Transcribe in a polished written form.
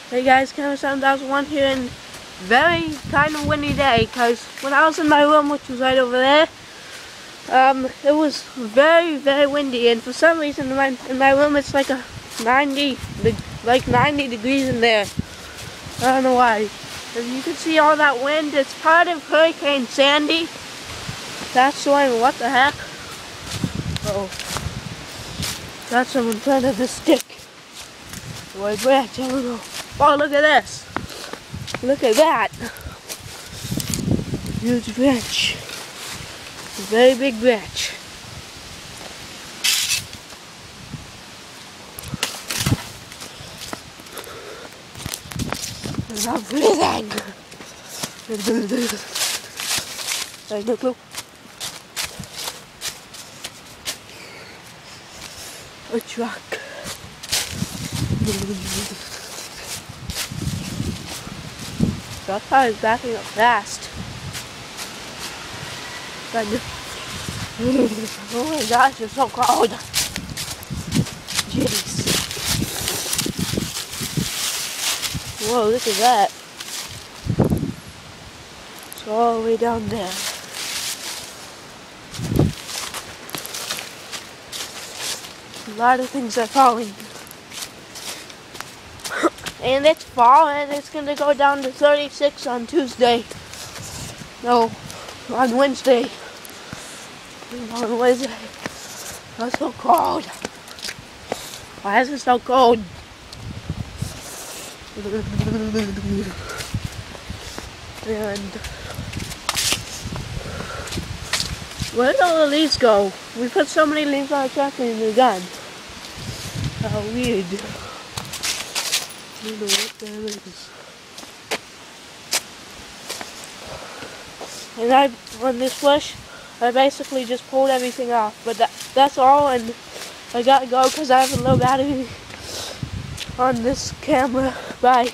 Hey guys, Camera7001 here, and very kind of windy day, because when I was in my room, which was right over there, it was very, very windy, and for some reason in my room it's like 90 degrees in there. I don't know why. As you can see all that wind, it's part of Hurricane Sandy. That's showing what the heck. Oh, that's some in front of the stick. White branch, I don't know. Oh, look at this. Look at that. Huge branch. A very big branch. I'm not breathing. Look. A truck. That car is backing up fast. Oh my gosh, it's so cold. Jeez. Whoa, look at that. It's all the way down there. A lot of things are falling. And it's fall, and it's going to go down to 36 on Tuesday. No, on Wednesday. On Wednesday. It's so cold. Why is it so cold? And where did all the leaves go? We put so many leaves on our tractor and they're gone. How weird. I don't know what that is. And on this bush, I basically just pulled everything off. But that's all, and I gotta go because I have a low battery on this camera. Bye.